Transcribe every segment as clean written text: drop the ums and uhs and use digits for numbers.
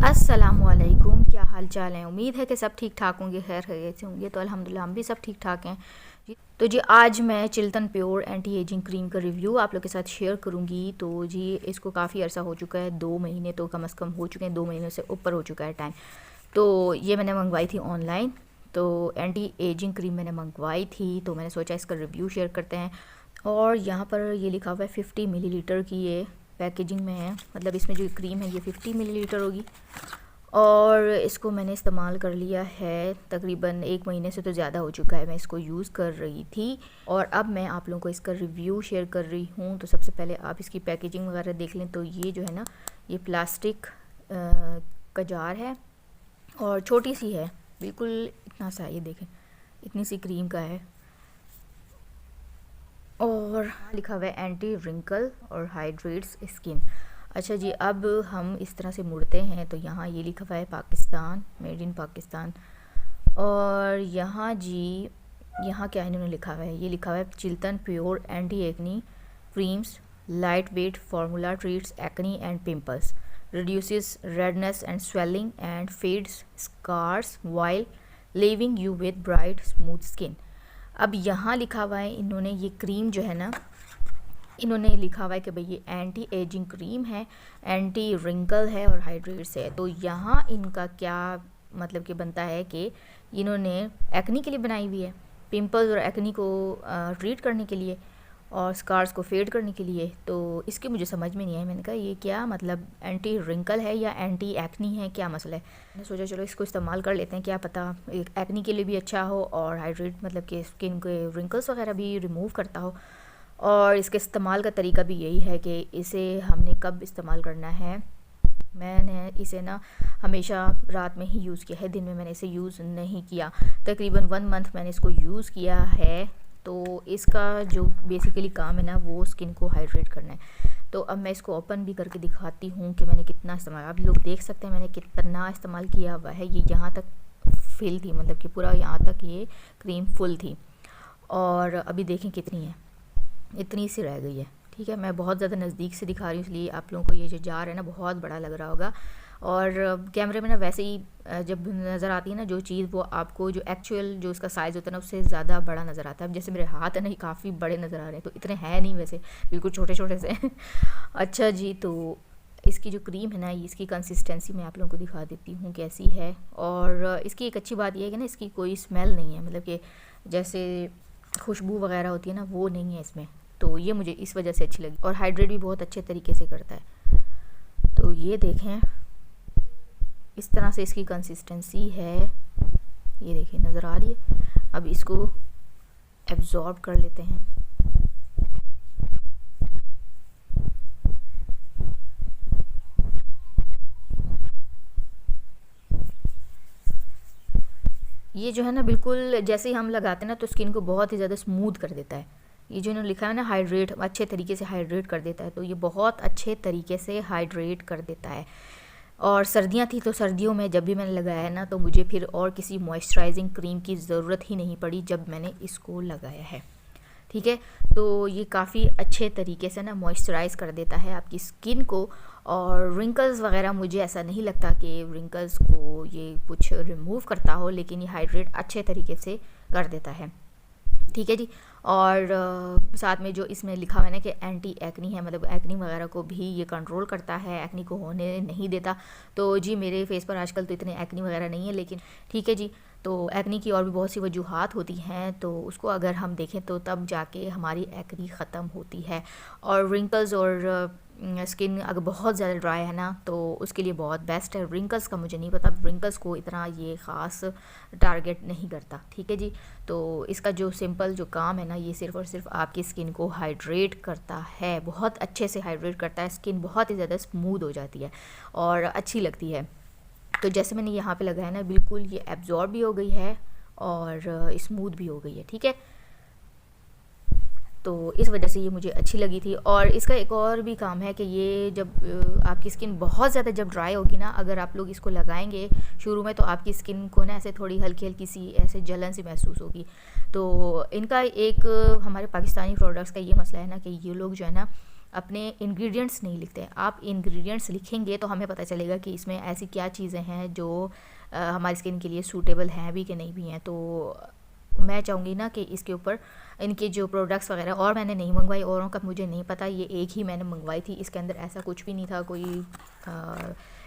अस्सलामुअलैकुम, क्या हाल चाल है। उम्मीद है कि सब ठीक ठाक होंगे, खैर खैरियत से होंगे। तो अल्हम्दुलिल्लाह हम भी सब ठीक ठाक हैं जी। तो जी आज मैं Chiltan pure anti ageing cream का रिव्यू आप लोग के साथ शेयर करूंगी। तो जी इसको काफ़ी अर्सा हो चुका है, 2 महीने तो कम से कम हो चुके हैं, 2 महीने से ऊपर हो चुका है टाइम। तो ये मैंने मंगवाई थी ऑनलाइन। तो एंटी एजिंग क्रीम मैंने मंगवाई थी, तो मैंने सोचा इसका रिव्यू शेयर करते हैं। और यहाँ पर ये लिखा हुआ है 50 मिलीलीटर की ये पैकेजिंग में है, मतलब इसमें जो क्रीम है ये 50 मिलीलीटर होगी। और इसको मैंने इस्तेमाल कर लिया है, तकरीबन 1 महीने से तो ज़्यादा हो चुका है मैं इसको यूज़ कर रही थी। और अब मैं आप लोगों को इसका रिव्यू शेयर कर रही हूँ। तो सबसे पहले आप इसकी पैकेजिंग वगैरह देख लें। तो ये जो है ना, ये प्लास्टिक का जार है और छोटी सी है, बिल्कुल इतना सा, ये देखें इतनी सी क्रीम का है। और लिखा हुआ है एंटी रिंकल और हाइड्रेट्स स्किन। अच्छा जी, अब हम इस तरह से मुड़ते हैं तो यहाँ ये लिखा हुआ है पाकिस्तान, मेड इन पाकिस्तान। और यहाँ जी, यहाँ क्या इन्होंने लिखा हुआ है, ये लिखा हुआ है Chiltan pure anti acne creams, light weight formula treats acne and pimples, reduces redness and swelling and fades scars while leaving you with bright smooth skin. अब यहाँ लिखा हुआ है, इन्होंने ये क्रीम जो है ना, इन्होंने लिखा हुआ है कि भाई ये एंटी एजिंग क्रीम है, एंटी रिंकल है और हाइड्रेट्स है। तो यहाँ इनका क्या मतलब कि बनता है कि इन्होंने एक्नी के लिए बनाई हुई है, पिंपल्स और एक्नी को ट्रीट करने के लिए और स्कार्स को फेड करने के लिए। तो इसके मुझे समझ में नहीं आया, मैंने कहा ये क्या मतलब, एंटी रिंकल है या एंटी एक्नी है, क्या मसला है। मैंने सोचा चलो इसको इस्तेमाल कर लेते हैं, क्या पता एक्नी के लिए भी अच्छा हो और हाइड्रेट मतलब कि स्किन के रिंकल्स वगैरह भी रिमूव करता हो। और इसके इस्तेमाल का तरीका भी यही है कि इसे हमने कब इस्तेमाल करना है। मैंने इसे ना हमेशा रात में ही यूज़ किया है, दिन में मैंने इसे यूज़ नहीं किया। तकरीबन 1 मंथ मैंने इसको यूज़ किया है। तो इसका जो बेसिकली काम है ना, वो स्किन को हाइड्रेट करना है। तो अब मैं इसको ओपन भी करके दिखाती हूँ कि मैंने कितना इस्तेमाल, आप लोग देख सकते हैं मैंने कितना इस्तेमाल किया हुआ है। ये यहाँ तक फिल थी, मतलब कि पूरा यहाँ तक ये क्रीम फुल थी। और अभी देखें कितनी है, इतनी सी रह गई है। ठीक है, मैं बहुत ज़्यादा नज़दीक से दिखा रही हूँ, इसलिए आप लोगों को ये जो जार है ना बहुत बड़ा लग रहा होगा। और कैमरे में ना वैसे ही जब नज़र आती है ना जो चीज़, वो आपको जो एक्चुअल जो उसका साइज़ होता है ना उससे ज़्यादा बड़ा नज़र आता है। अब जैसे मेरे हाथ है ना, काफ़ी बड़े नज़र आ रहे हैं, तो इतने हैं नहीं वैसे, बिल्कुल छोटे छोटे से अच्छा जी, तो इसकी जो क्रीम है ना, इसकी कंसिस्टेंसी मैं आप लोगों को दिखा देती हूँ कैसी है। और इसकी एक अच्छी बात यह है कि ना इसकी कोई स्मेल नहीं है, मतलब कि जैसे खुशबू वगैरह होती है ना, वो नहीं है इसमें। तो ये मुझे इस वजह से अच्छी लगी। और हाइड्रेट भी बहुत अच्छे तरीके से करता है। तो ये देखें, इस तरह से इसकी कंसिस्टेंसी है, ये देखें नज़र आ रही है। अब इसको एब्जॉर्ब कर लेते हैं। ये जो है ना, बिल्कुल जैसे ही हम लगाते हैं ना तो स्किन को बहुत ही ज़्यादा स्मूथ कर देता है। ये जो इन्होंने लिखा है ना हाइड्रेट, अच्छे तरीके से हाइड्रेट कर देता है। तो ये बहुत अच्छे तरीके से हाइड्रेट कर देता है। और सर्दियाँ थी तो सर्दियों में जब भी मैंने लगाया है ना, तो मुझे फिर और किसी मॉइस्चराइजिंग क्रीम की ज़रूरत ही नहीं पड़ी जब मैंने इसको लगाया है। ठीक है, तो ये काफ़ी अच्छे तरीके से ना मॉइस्चराइज़ कर देता है आपकी स्किन को। और रिंकल्स वगैरह मुझे ऐसा नहीं लगता कि रिंकल्स को ये कुछ रिमूव करता हो, लेकिन ये हाइड्रेट अच्छे तरीके से कर देता है। ठीक है जी। और साथ में जो इसमें लिखा हुआ है ना कि एंटी एक्नी है, मतलब एक्नी वगैरह को भी ये कंट्रोल करता है, एक्नी को होने नहीं देता। तो जी मेरे फेस पर आजकल तो इतने एक्नी वगैरह नहीं है, लेकिन ठीक है जी। तो एक्नी की और भी बहुत सी वजूहात होती हैं, तो उसको अगर हम देखें तो तब जाके हमारी एक्नी ख़त्म होती है। और रिंकल्स और स्किन अगर बहुत ज़्यादा ड्राई है ना, तो उसके लिए बहुत बेस्ट है। रिंकल्स का मुझे नहीं पता, रिंकल्स को इतना ये ख़ास टारगेट नहीं करता। ठीक है जी। तो इसका जो सिंपल जो काम है ना, ये सिर्फ़ और सिर्फ आपकी स्किन को हाइड्रेट करता है, बहुत अच्छे से हाइड्रेट करता है। स्किन बहुत ही ज़्यादा स्मूथ हो जाती है और अच्छी लगती है। तो जैसे मैंने यहाँ पे लगाया ना, बिल्कुल ये एब्जॉर्ब भी हो गई है और स्मूथ भी हो गई है। ठीक है, तो इस वजह से ये मुझे अच्छी लगी थी। और इसका एक और भी काम है कि ये जब आपकी स्किन बहुत ज़्यादा जब ड्राई होगी ना, अगर आप लोग इसको लगाएंगे शुरू में, तो आपकी स्किन को ना ऐसे थोड़ी हल्की हल्की सी ऐसे जलन सी महसूस होगी। तो इनका एक हमारे पाकिस्तानी प्रोडक्ट्स का ये मसला है ना कि ये लोग जो है ना अपने इंग्रेडिएंट्स नहीं लिखते। आप इंग्रेडिएंट्स लिखेंगे तो हमें पता चलेगा कि इसमें ऐसी क्या चीज़ें हैं जो हमारी स्किन के लिए सूटेबल हैं भी कि नहीं भी हैं। तो मैं चाहूँगी ना कि इसके ऊपर इनके जो प्रोडक्ट्स वगैरह, और मैंने नहीं मंगवाई, औरों का मुझे नहीं पता, ये एक ही मैंने मंगवाई थी। इसके अंदर ऐसा कुछ भी नहीं था, कोई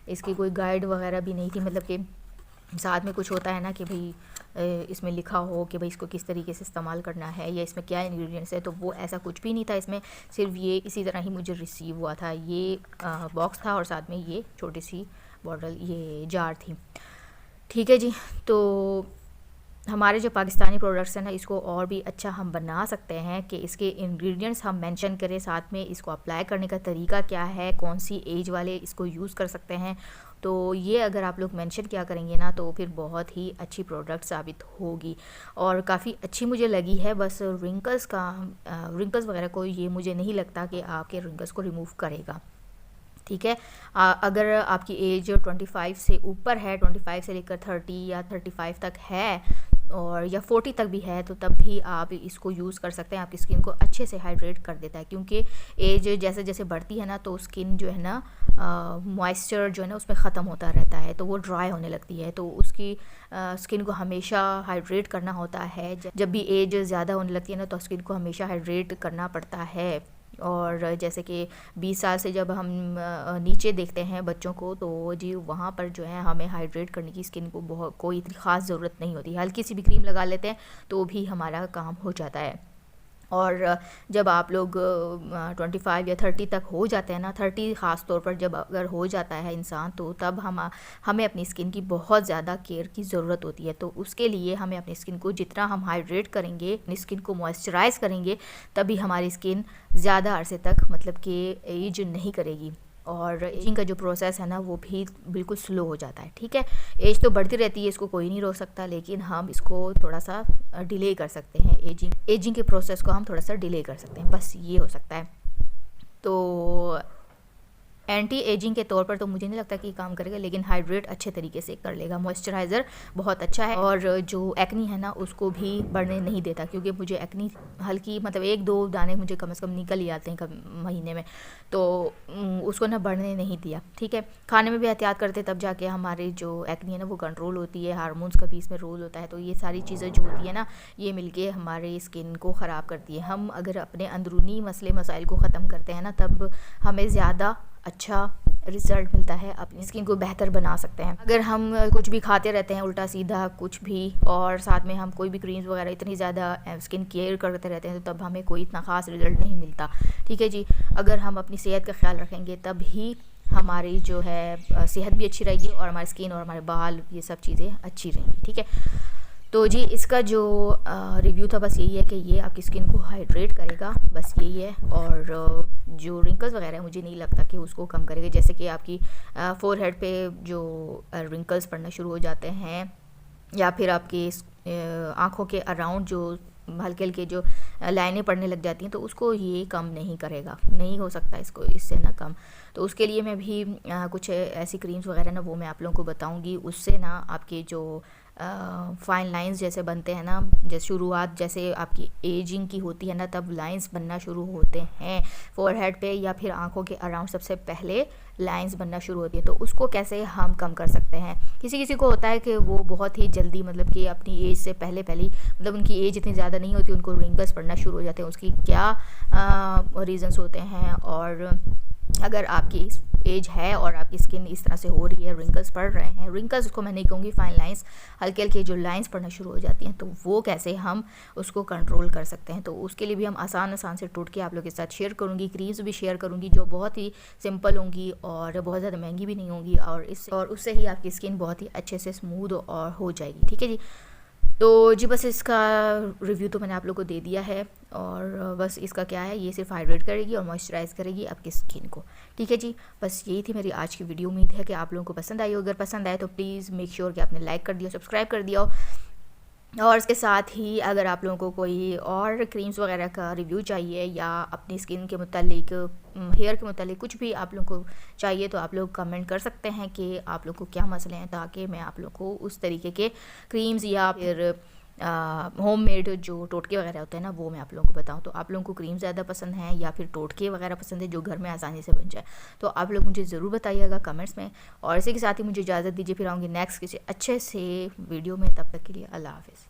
इसकी कोई गाइड वगैरह भी नहीं थी, मतलब कि साथ में कुछ होता है ना कि भाई इसमें लिखा हो कि भाई इसको किस तरीके से इस्तेमाल करना है या इसमें क्या इंग्रेडिएंट्स है, तो वो ऐसा कुछ भी नहीं था इसमें। सिर्फ ये इसी तरह ही मुझे रिसीव हुआ था, ये बॉक्स था और साथ में ये छोटी सी बॉटल, ये जार थी। ठीक है जी, तो हमारे जो पाकिस्तानी प्रोडक्ट्स हैं ना, इसको और भी अच्छा हम बना सकते हैं कि इसके इंग्रेडिएंट्स हम मेंशन करें, साथ में इसको अप्लाई करने का तरीका क्या है, कौन सी एज वाले इसको यूज़ कर सकते हैं। तो ये अगर आप लोग मेंशन किया करेंगे ना तो फिर बहुत ही अच्छी प्रोडक्ट साबित होगी और काफ़ी अच्छी मुझे लगी है। बस रिंकल्स वगैरह को ये मुझे नहीं लगता कि आपके रिंकल्स को रिमूव करेगा। ठीक है, अगर आपकी एज 25 से ऊपर है, 25 से लेकर 30 या 35 तक है और या 40 तक भी है, तो तब भी आप इसको यूज़ कर सकते हैं। आपकी स्किन को अच्छे से हाइड्रेट कर देता है, क्योंकि एज जैसे जैसे बढ़ती है ना तो स्किन जो है ना मॉइस्चर जो है ना उसमें ख़त्म होता रहता है, तो वो ड्राई होने लगती है। तो उसकी स्किन को हमेशा हाइड्रेट करना होता है। जब भी एज ज़्यादा होने लगती है ना तो स्किन को हमेशा हाइड्रेट करना पड़ता है। और जैसे कि 20 साल से जब हम नीचे देखते हैं बच्चों को, तो जी वहाँ पर जो है हमें हाइड्रेट करने की स्किन को बहुत कोई इतनी ख़ास ज़रूरत नहीं होती। हल्की सी भी क्रीम लगा लेते हैं तो भी हमारा काम हो जाता है। और जब आप लोग 25 या 30 तक हो जाते हैं ना, 30 ख़ास तौर पर जब अगर हो जाता है इंसान, तो तब हमें अपनी स्किन की बहुत ज़्यादा केयर की ज़रूरत होती है। तो उसके लिए हमें अपनी स्किन को जितना हम हाइड्रेट करेंगे, अपनी स्किन को मॉइस्चराइज़ करेंगे, तभी हमारी स्किन ज़्यादा अरसे तक मतलब कि एज नहीं करेगी और एजिंग का जो प्रोसेस है ना वो भी बिल्कुल स्लो हो जाता है। ठीक है, एज तो बढ़ती रहती है, इसको कोई नहीं रोक सकता, लेकिन हम इसको थोड़ा सा डिले कर सकते हैं। एजिंग के प्रोसेस को हम थोड़ा सा डिले कर सकते हैं, बस ये हो सकता है। तो एंटी एजिंग के तौर पर तो मुझे नहीं लगता कि काम करेगा, लेकिन हाइड्रेट अच्छे तरीके से कर लेगा। मॉइस्चराइज़र बहुत अच्छा है और जो एक्नी है ना उसको भी बढ़ने नहीं देता, क्योंकि मुझे एक्नी हल्की मतलब 1-2 दाने मुझे कम से कम निकल ही आते हैं महीने में, तो उसको ना बढ़ने नहीं दिया। ठीक है, खाने में भी एहतियात करते तब जाके हमारी जो एक्नी है ना वो कंट्रोल होती है। हार्मोन्स का भी इसमें रोल होता है। तो ये सारी चीज़ें जो होती है ना ये मिलके हमारे स्किन को ख़राब करती है। हम अगर अपने अंदरूनी मसले मसाइल को ख़त्म करते हैं ना तब हमें ज़्यादा अच्छा रिज़ल्ट मिलता है, अपनी स्किन को बेहतर बना सकते हैं। अगर हम कुछ भी खाते रहते हैं उल्टा सीधा कुछ भी, और साथ में हम कोई भी क्रीम्स वगैरह इतनी ज़्यादा स्किन केयर करते रहते हैं, तो तब हमें कोई इतना ख़ास रिज़ल्ट नहीं मिलता। ठीक है जी, अगर हम अपनी सेहत का ख्याल रखेंगे तब ही हमारी जो है सेहत भी अच्छी रहेगी और हमारी स्किन और हमारे बाल ये सब चीज़ें अच्छी रहेंगी। ठीक है, तो जी इसका जो रिव्यू था बस यही है कि ये आपकी स्किन को हाइड्रेट करेगा, बस यही है। और जो रिंकल्स वगैरह मुझे नहीं लगता कि उसको कम करेगा। जैसे कि आपकी फोरहेड पे जो रिंकल्स पड़ना शुरू हो जाते हैं या फिर आपकी आँखों के अराउंड जो हल्के हल्के जो लाइनें पड़ने लग जाती हैं, तो उसको ये कम नहीं करेगा, नहीं हो सकता इसको इससे ना कम। तो उसके लिए मैं भी कुछ ऐसी क्रीम्स वगैरह ना वो मैं आप लोगों को बताऊंगी। उससे ना आपके जो फाइन लाइंस जैसे बनते हैं ना, जैसे शुरुआत जैसे आपकी एजिंग की होती है ना तब लाइंस बनना शुरू होते हैं फोरहेड पे या फिर आंखों के अराउंड, सबसे पहले लाइंस बनना शुरू होती है। तो उसको कैसे हम कम कर सकते हैं। किसी किसी को होता है कि वो बहुत ही जल्दी मतलब कि अपनी एज से पहले मतलब उनकी एज इतनी ज़्यादा नहीं होती, उनको रिंकल्स पड़ना शुरू हो जाते हैं। उसकी क्या रीज़न्स होते हैं, और अगर आपकी एज है और आपकी स्किन इस तरह से हो रही है, रिंकल्स पड़ रहे हैं, रिंकल्स उसको मैं नहीं कहूँगी, फाइन लाइंस, हल्के हल्के जो लाइंस पड़ना शुरू हो जाती हैं, तो वो कैसे हम उसको कंट्रोल कर सकते हैं। तो उसके लिए भी हम आसान से टोटके आप लोगों के साथ शेयर करूँगी, क्रीम्स भी शेयर करूँगी जो बहुत ही सिंपल होंगी और बहुत ज़्यादा महंगी भी नहीं होंगी, और उससे ही आपकी स्किन बहुत ही अच्छे से स्मूथ और हो जाएगी। ठीक है जी, तो जी बस इसका रिव्यू तो मैंने आप लोगों को दे दिया है, और बस इसका क्या है, ये सिर्फ हाइड्रेट करेगी और मॉइस्चराइज़ करेगी आपकी स्किन को। ठीक है जी, बस यही थी मेरी आज की वीडियो। उम्मीद है कि आप लोगों को पसंद आई हो। अगर पसंद आए तो प्लीज़ मेक श्योर कि आपने लाइक कर दिया, सब्सक्राइब कर दिया हो। और इसके साथ ही अगर आप लोगों को कोई और क्रीम्स वगैरह का रिव्यू चाहिए या अपनी स्किन के मुतालिक, हेयर के मुतालिक कुछ भी आप लोगों को चाहिए, तो आप लोग कमेंट कर सकते हैं कि आप लोग को क्या मसले हैं, ताकि मैं आप लोग को उस तरीके के क्रीम्स या फिर होम मेड जो टोटके वगैरह होते हैं ना, वो मैं आप लोगों को बताऊं। तो आप लोगों को क्रीम ज़्यादा पसंद है या फिर टोटके वगैरह पसंद है जो घर में आसानी से बन जाए, तो आप लोग मुझे ज़रूर बताइएगा कमेंट्स में। और इसी के साथ ही मुझे इजाज़त दीजिए, फिर आऊँगी नेक्स्ट किसी अच्छे से वीडियो में। तब तक के लिए अल्लाह हाफ़िज़।